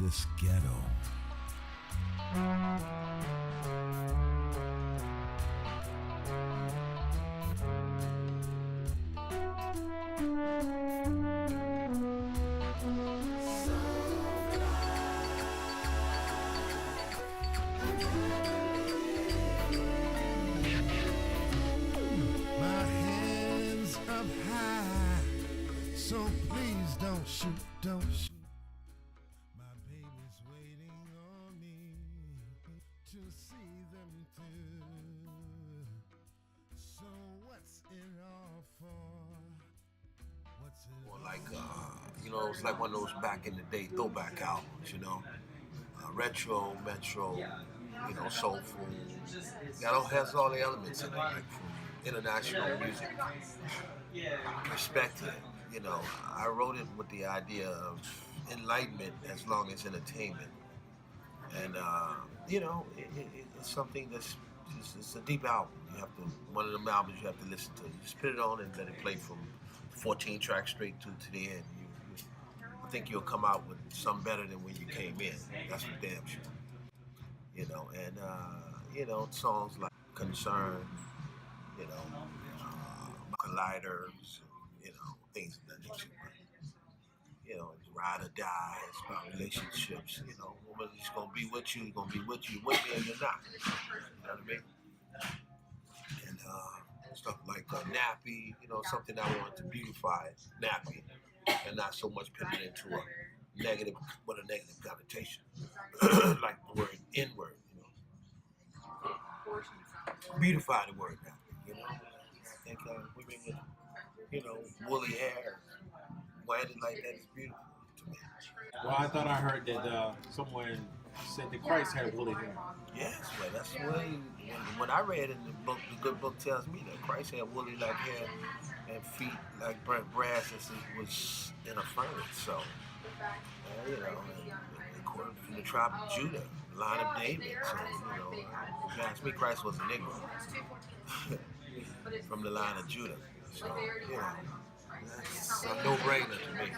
this ghetto. My hands up high, so please don't shoot, don't shoot. My baby's waiting on me to see them through. So what's it all for? What's it Or like, it's like one of those back in the day throwback albums, retro, metro, soulful. That has all the elements in it, like from international music perspective. I wrote it with the idea of enlightenment as long as entertainment, and it's something it's a deep album. You have to one of them albums you have to listen to. You just put it on and let it play from 14 tracks straight to the end. I think you'll come out with something better than when you came in. That's for damn sure. Songs like Concern, Colliders, things of that nature. Ride or die, it's about relationships. Woman is gonna be with you, with me, or you're not. You know what I mean? And stuff like Nappy, something I want to beautify Nappy, and not so much put it into a negative connotation, like the word N-word. Beautify the word Nappy. I think women with woolly hair, winded like that is beautiful to me. Well, I thought I heard that someone said that Christ had woolly hair. Yes, well, that's the way. When I read in the book, the good book tells me that Christ had woolly like hair and feet like burnt brass as it was in a furnace. So, according to the tribe of Judah, line of David. So, if you ask me, Christ was a Negro from the line of Judah. So, that's a no-brainer to me.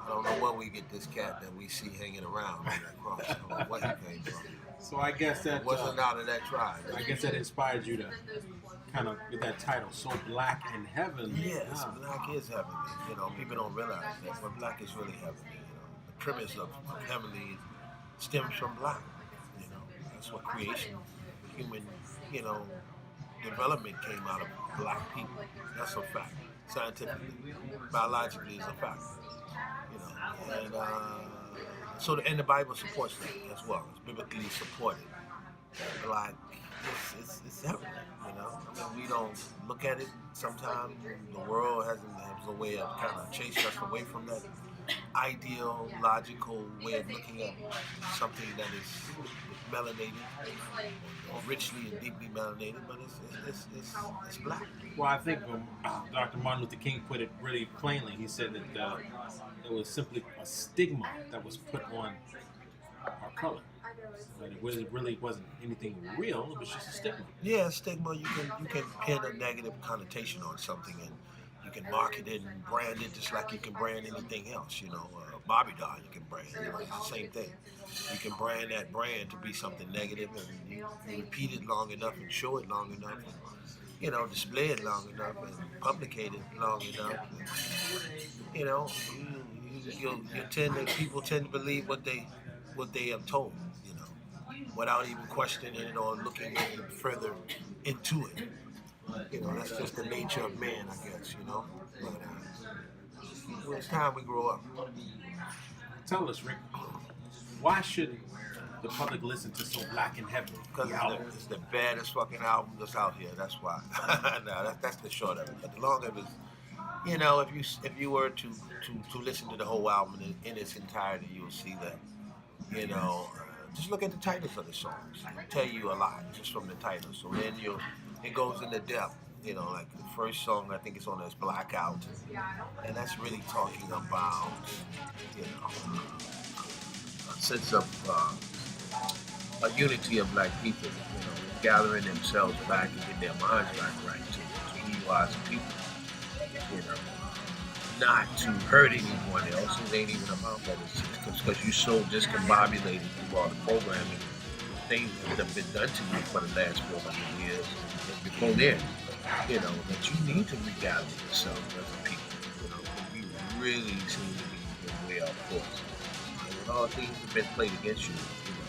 I don't know where we get this cat that we see hanging around on that cross. I don't know what he came from. So I guess that wasn't out of that tribe. I guess that inspired you to kind of get that title, So Black in Heaven. Yes, black is heavenly. People don't realize that, but black is really heavenly. The premise of heavenly stems from black. That's what creation, human, development came out of black people. That's a fact. Scientifically, biologically, is a fact. And the Bible supports that as well. It's biblically supported. Black, it's heavenly. We don't look at it. Sometimes the world has a way of kind of chasing us away from that ideological way of looking at something that is melanated, or richly and deeply melanated, but it's black. Well, I think Dr. Martin Luther King put it really plainly. He said that it was simply a stigma that was put on our color. That it really wasn't anything real. It was just a stigma. Yeah, stigma. You can pin a negative connotation on something, and you can market it and brand it just like you can brand anything else. Bobby doll you can brand. It's the same thing. You can brand that brand to be something negative, and you repeat it long enough and show it long enough, and display it long enough and publicate it long enough. And, people tend to believe what they have told, without even questioning it or looking any further into it. That's just the nature of man, I guess. But it's time we grow up. Tell us, Rick, why shouldn't the public listen to So Black in Heaven? Because it's the baddest fucking album that's out here. That's why. No, that's the short of it. But the long of it is, if you were to listen to the whole album in its entirety, you'll see that, just look at the titles of the songs. It'll tell you a lot just from the titles. So then it goes into depth. Like the first song I think it's on is Blackout, and that's really talking about, a sense of a unity of black people, gathering themselves back and getting their minds back right to who you are as a people, not to hurt anyone else. It ain't even about that. It's just because you're so discombobulated through all the programming, things that have been done to you for the last 400 years and before then, you know, that you need to regather yourself as a people. You know, 'cause we really seem to be way off course. And with all the things that have been played against you, you know,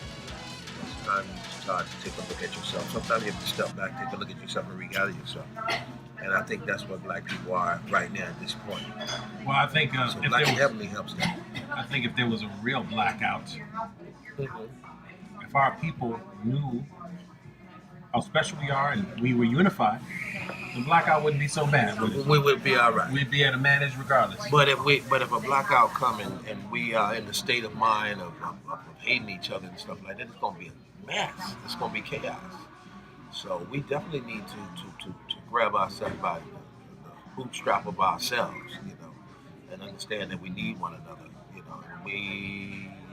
it's time you start to take a look at yourself. Sometimes you have to step back, take a look at yourself, and regather yourself. And I think that's what black people are right now at this point. Well, I think So Black and Heavenly helps them. I think if there was a real blackout, Mhm. if our people knew how special we are and we were unified, the blackout wouldn't be so bad, would it? We would be all right. We'd be able to manage regardless. But if a blackout coming and we are in the state of mind of hating each other and stuff like that, it's gonna be a mess. It's gonna be chaos. So we definitely need to grab ourselves by the bootstrap of ourselves, you know, and understand that we need one another. You know,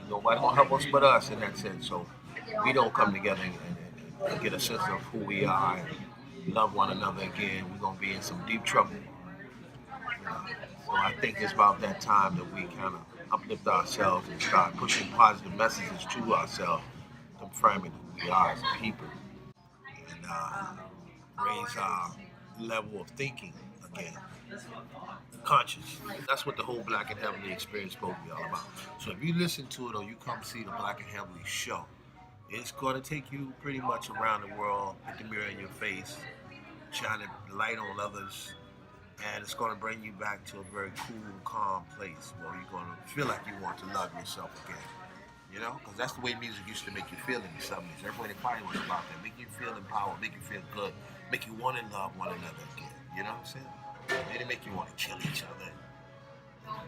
nobody gonna help us but us in that sense. So we don't come together and get a sense of who we are and love one another again, we're gonna be in some deep trouble. So I think it's about that time that we kind of uplift ourselves and start pushing positive messages to ourselves, confirming who we are as a people, and raise our level of thinking again, conscious. That's what the whole Black and Heavenly experience is supposed to be all about. So if you listen to it or you come see the Black and Heavenly show, it's going to take you pretty much around the world, put the mirror in your face, shine a light on others, and it's going to bring you back to a very cool, calm place where you're going to feel like you want to love yourself again. You know, because that's the way music used to make you feel in the 70s. Everybody probably was about that. Make you feel empowered, make you feel good, make you want to love one another again. You know what I'm saying? They didn't make you want to kill each other,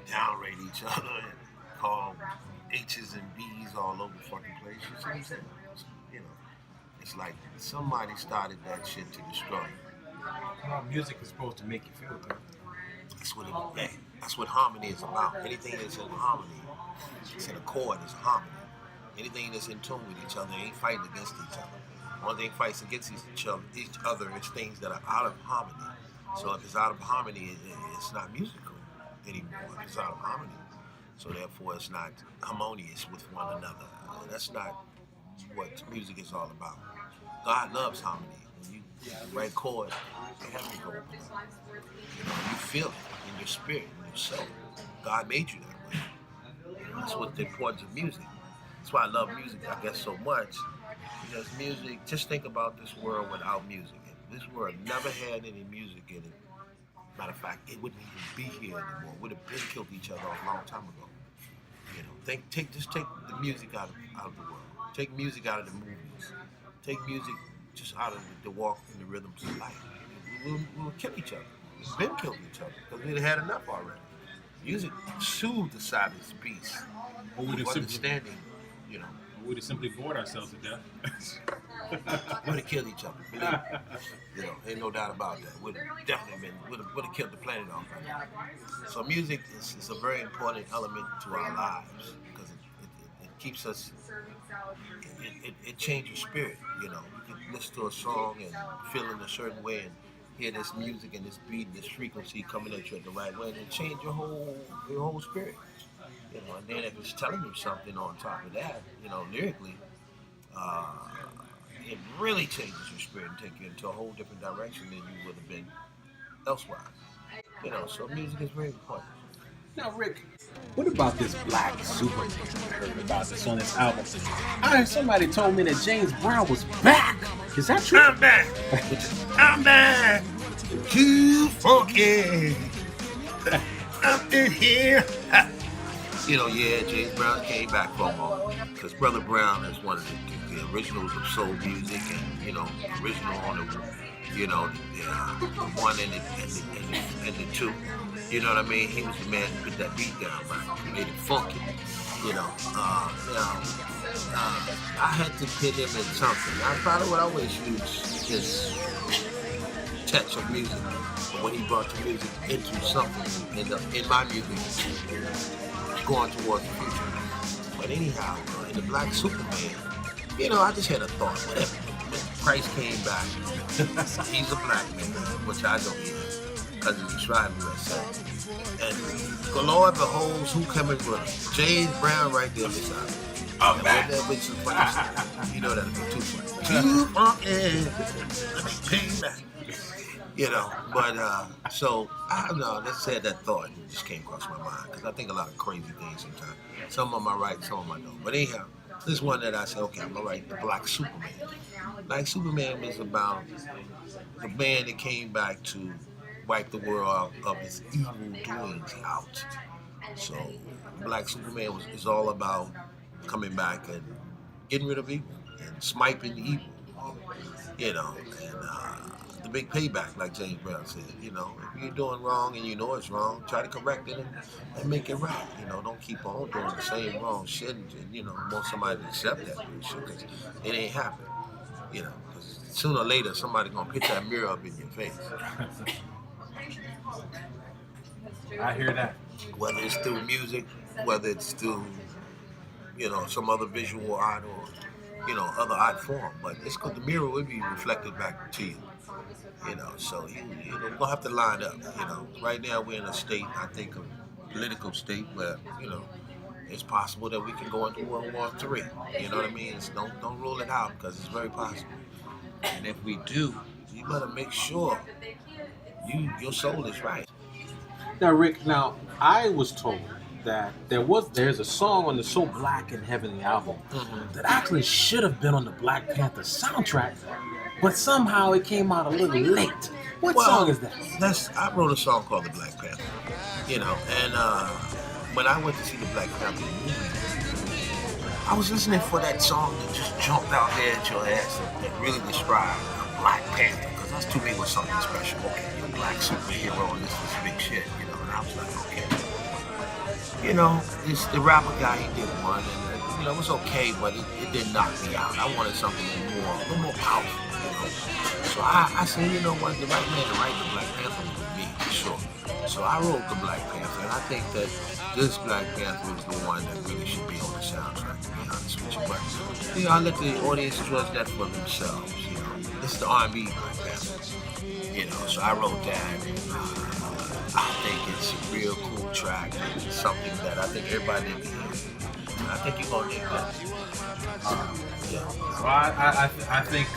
downrate each other, and call H's and B's all over the fucking place. You see what I'm saying? You know, it's like somebody started that shit to destroy. Well, music is supposed to make you feel good. That's what harmony is about. Anything that's in harmony, it's in accord, is harmony. Anything that's in tune with each other ain't fighting against each other. One thing fights against each other is things that are out of harmony. So if it's out of harmony, it's not musical anymore. It's out of harmony. So therefore, it's not harmonious with one another. That's not what music is all about. God loves harmony. When you write chords, heaven go open up. You know, you feel it in your spirit, in your soul. God made you that way. That's what the importance of music. That's why I love music, I guess, so much. Because music, just think about this world without music. If this world never had any music in it, matter of fact, it wouldn't even be here anymore. We'd have been killed each other a long time ago. You know, just take the music out of the world. Take music out of the movies. Take music just out of the walk and the rhythms of life. We'll kill each other. We've been killing each other because we'd had enough already. Music soothed the savage beast. Or we'd have understanding, you know. We'd have simply bored ourselves to death. We'd have killed each other. Believe me. You know, ain't no doubt about that. Would have definitely would have killed the planet off right now. So music is a very important element to our lives because it keeps us. It changes your spirit. You know, you can listen to a song and feel in a certain way and hear this music and this beat and this frequency coming at you at the right way, and it change your whole spirit. You know, and then if it's telling you something on top of that, you know, lyrically, it really changes your spirit and take you into a whole different direction than you would have been elsewhere. You know, so music is very important. Now, Rick, what about this black Superman? I heard about this on this album. Somebody told me that James Brown was back. Is that true? I'm back. I'm back. Too funky. I'm in here. You know, yeah, James Brown came back for a moment because Brother Brown is one of the originals of soul music, and you know, original on the, you know, the one and the two. You know what I mean? He was the man who put that beat down, right? He made it funky. You know, I had to put him in something. I probably would always use his touch of music, but when he brought the music into something in my music, going towards the future. But anyhow, in the Black Superman, you know, I just had a thought. Whatever. When Christ came back, he's a black man, which I don't either, because he described me as such. And Lord beholds who coming with him. James Brown right there beside him. I'm And back. when that bitch is funny, you know that'll be too funny. Too funny. Let me pay back. You know, but so I don't know. Let's say that thought just came across my mind because I think a lot of crazy things sometimes. Some of them I write, some of them I don't. But anyhow, this one that I said, okay, I'm gonna write the Black Superman. Black Superman was about the man that came back to wipe the world out of his evil doings out. So Black Superman is all about coming back and getting rid of evil and smiping evil, you know, and the big payback, like James Brown said, you know, if you're doing wrong and you know it's wrong, try to correct it and make it right. You know, don't keep on doing the same wrong shit and you know, want somebody to accept that bullshit because it ain't happening. You know, 'cause sooner or later somebody gonna pick that mirror up in your face. I hear that. Whether it's through music, whether it's through, you know, some other visual art or, you know, other art form. But it's because the mirror will be reflected back to you. You know, so you know, we're gonna have to line up. You know, right now we're in a state, I think, of political state where, you know, it's possible that we can go into World War III. You know what I mean? Don't rule it out because it's very possible. And if we do, you better make sure your soul is right. Now, Rick, I was told that there's a song on the So Black and Heavenly album that actually should have been on the Black Panther soundtrack, but somehow it came out a little late. What song is that? I wrote a song called The Black Panther. You know, and when I went to see the Black Panther movie, I was listening for that song that just jumped out there at your ass that really described Black Panther, because that's to me was something special. Okay, you're a black superhero and this is big shit, you know, and I was like, okay. You know, the rapper guy, he did one, and you know, it was okay, but it didn't knock me out. I wanted something a little more powerful, you know. So I said, you know what, the right man to write the Black Panther was me, for sure. So I wrote the Black Panther, and I think that this Black Panther is the one that really should be on the soundtrack, to be honest with you. But, you know, I let the audience judge that for themselves, you know. This is the R&B Black Panther, you know, so I wrote that, and I think it's a real cool track, and it's something that I think everybody needs to hear. And I think you're going to dig that. Yeah. Well, I think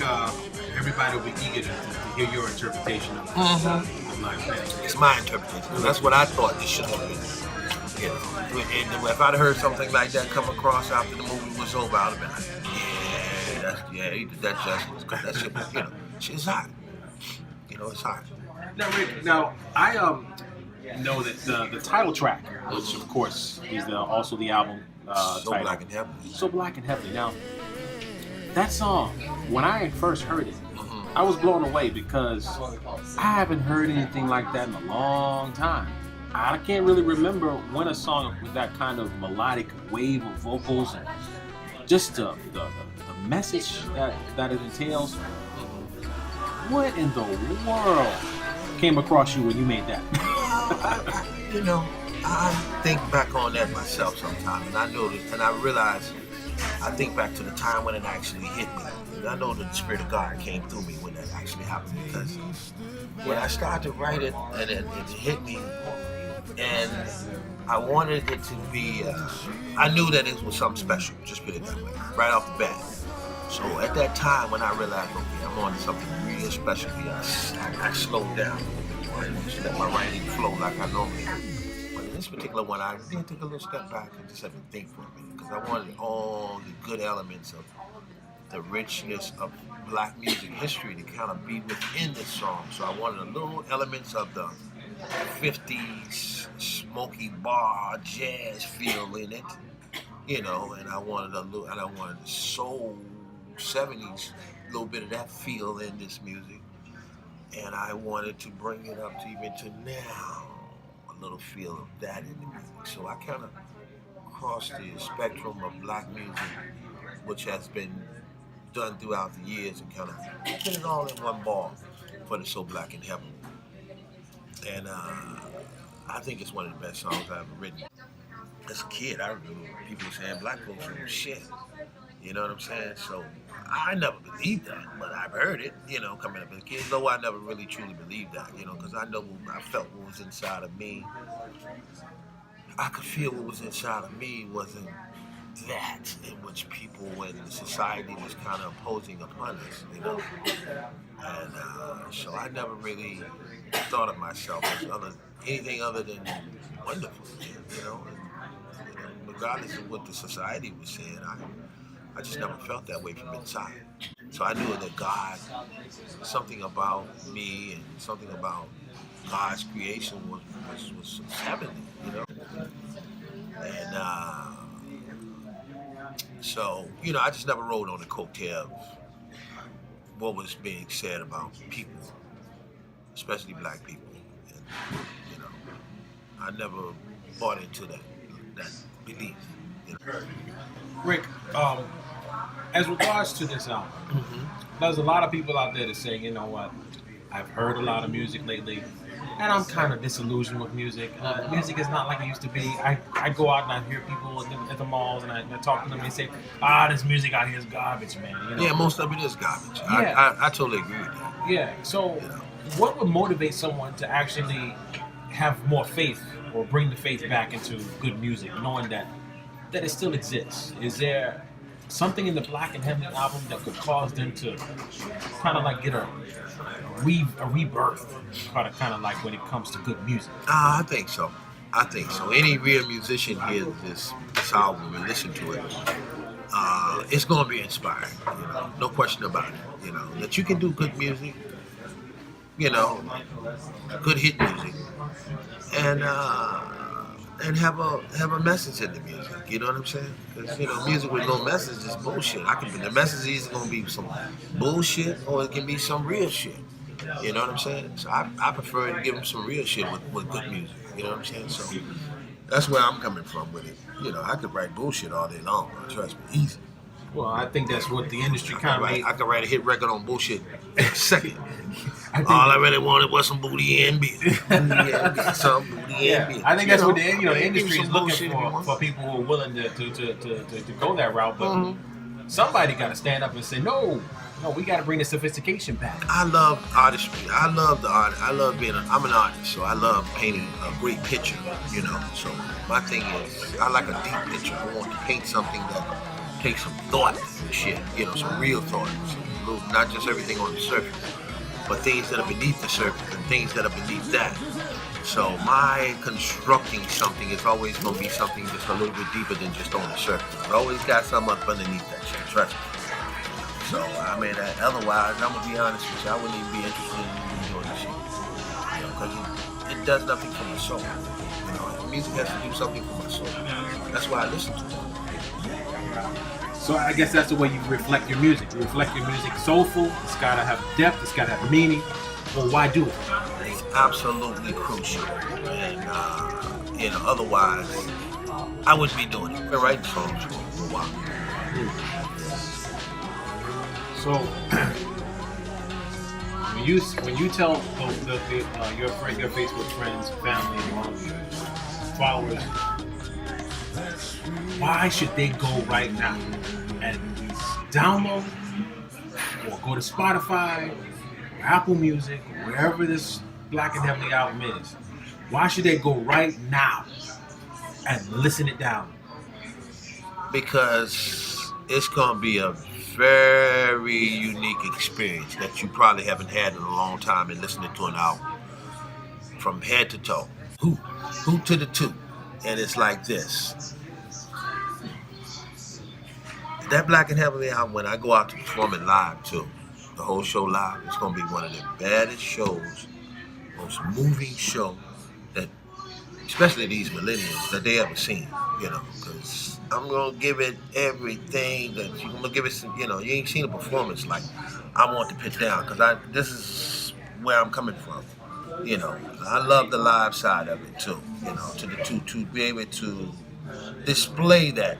everybody will be eager to hear your interpretation of Black Panther. It's my interpretation. That's what I thought this should have been. You know, and if I'd heard something like that come across after the movie was over, I'd have been like, he did that justice. That shit, you know, shit's hot. You know, it's hot. Now, Rick, I know that the title track, which of course is also the album So title. Black and Heavenly. So Black and Heavenly. Now, that song, when I first heard it, I was blown away because I haven't heard anything like that in a long time. I can't really remember when a song with that kind of melodic wave of vocals and just the message that it entails. What in the world came across you when you made that? You know, I think back on that myself sometimes, and I noticed, and I realized, I think back to the time when it actually hit me. And I know that the Spirit of God came through me when that actually happened, because when I started to write it, and it hit me, and I wanted it to be, I knew that it was something special, just put it that way, right off the bat. So at that time when I realized, okay, I'm on something real special here, I slowed down and just let my writing flow like I normally do. But in this particular one, I did take a little step back and just had to think for a minute, because I wanted all the good elements of the richness of black music history to kind of be within this song. So I wanted a little elements of the 50s smoky bar jazz feel in it, you know, and I wanted the soul 70s, a little bit of that feel in this music, and I wanted to bring it up to even to now, a little feel of that in the music. So I kind of crossed the spectrum of black music, which has been done throughout the years, and kind of put it all in one ball for the So Black and Heaven. And I think it's one of the best songs I've ever written. As a kid, I remember people saying black folks are shit. You know what I'm saying? So I never believed that, but I've heard it, coming up as a kid. Though I never really truly believed that, because I felt what was inside of me. I could feel what was inside of me wasn't that in which people and society was kind of imposing upon us. And so I never really thought of myself as anything other than wonderful, and regardless of what the society was saying, I just never felt that way from inside. So I knew that God, something about me and something about God's creation was heavenly, And so, I just never rode on the coattail of what was being said about people, especially black people. And, I never bought into that belief. Rick, as regards to this album, there's a lot of people out there that say, you know what, I've heard a lot of music lately, and I'm kind of disillusioned with music. Music is not like it used to be. I go out and I hear people at the malls, and I talk to them and they say, this music out here is garbage, man. Yeah, most of it is garbage. Yeah. I totally agree with that. Yeah, so what would motivate someone to actually have more faith or bring the faith back into good music, knowing that it still exists? Is there something in the Black and Heavenly album that could cause them to kind of like get a rebirth, kind of like when it comes to good music? I think so. Any real musician hears this album and listen to it, it's going to be inspiring. No question about it. That you can do good music, good hit music, and have a message in the music. You know what I'm saying? Because music with no message is bullshit. The message is either gonna be some bullshit or it can be some real shit. You know what I'm saying? So I prefer to give them some real shit with good music. You know what I'm saying? So that's where I'm coming from with it. I could write bullshit all day long. Trust me, easy. Well, I think that's what the industry kind of made. I could write a hit record on bullshit in a second. All I really wanted was some booty and beer. Some booty and beer. I think that's what the industry is looking for people who are willing to go that route. But somebody got to stand up and say, no, we got to bring the sophistication back. I love artistry. I love the art. I love I'm an artist, so I love painting a great picture, So my thing is, I like a deep picture. I want to paint something that takes some thought and shit, some real thought. Not just everything on the surface, but things that are beneath the surface and things that are beneath that. So my constructing something is always going to be something just a little bit deeper than just on the surface. It's always got something up underneath that shit, trust me. So, otherwise, I'm going to be honest with you, I wouldn't even be interested in doing this shit. Because it does nothing for my soul. Music has to do something for my soul. That's why I listen to it. So I guess that's the way you reflect your music. You reflect your music soulful. It's got to have depth. It's got to have meaning. Well, why do it? It's absolutely crucial. And, otherwise, I wouldn't be doing it. I've been writing songs for a while. So, when you tell your Facebook friends, family, and followers, why should they go right now and download or go to Spotify, or Apple Music, or wherever this Black and Heavenly album is? Why should they go right now and listen it down? Because it's going to be a very unique experience that you probably haven't had in a long time in listening to an album. From head to toe. Who to the two. And it's like this. That Black and Heavenly album, when I go out to perform it live too, the whole show live, it's going to be one of the baddest shows, most moving show that, especially these millennials, that they ever seen, because I'm going to give it everything that I'm going to give it some, you ain't seen a performance like I want to put down, because this is where I'm coming from, I love the live side of it too, to be able to display that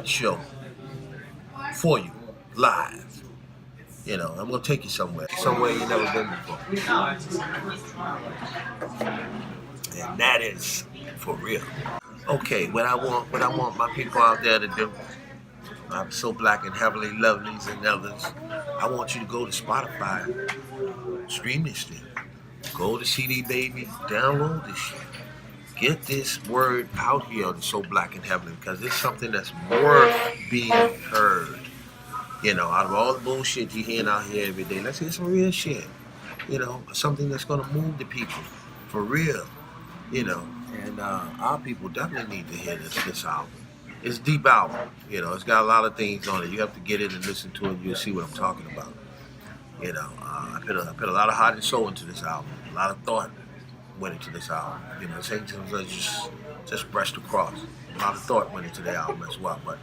show for you live. I'm gonna take you somewhere you've never been before, and that is for real. Okay, what I want my people out there to do So Black and Heavenly Lovelies and others. I want you to go to Spotify, stream this thing. Go to CD Baby, download this shit. Get this word out here on So Black and Heavenly because it's something that's worth being heard. You know, out of all the bullshit you're hearing out here every day, let's hear some real shit. You know, something that's gonna move the people for real. You know, and our people definitely need to hear this album. It's a deep album. You know, it's got a lot of things on it. You have to get in and listen to it. You'll see what I'm talking about. You know, I put a lot of heart and soul into this album. A lot of thought went into this album. You know, same things just brushed across. A lot of thought went into the album as well. But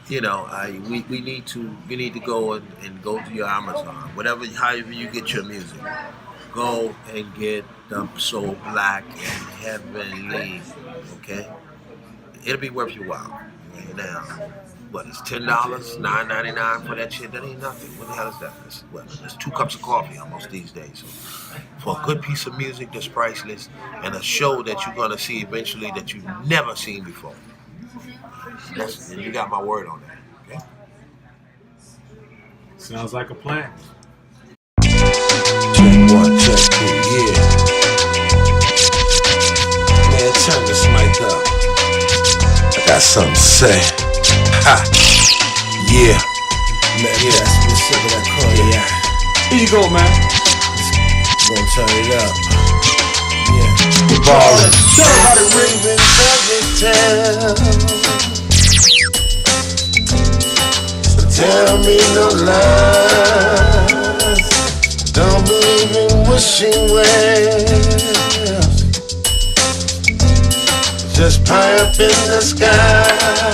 you know, we need to go and go to your Amazon, however you get your music. Go and get the So Black and Heavenly. Okay, it'll be worth your while. And now, what is $10, $9.99 for that shit? That ain't nothing. What the hell is that? It's 2 cups of coffee almost these days. So, for a good piece of music that's priceless and a show that you're gonna see eventually that you've never seen before. And you got my word on that. Okay? Sounds like a plan. Check 1, check 2, yeah. Man, turn this mic up. I got something to say. Ha! Yeah. Man, yeah, specific that call you. Yeah. Here you go, man. Gonna turn it up. Yeah. We're ballin'. Somebody ring so tell me no lies. Don't believe in wishing wells. Just pie up in the sky.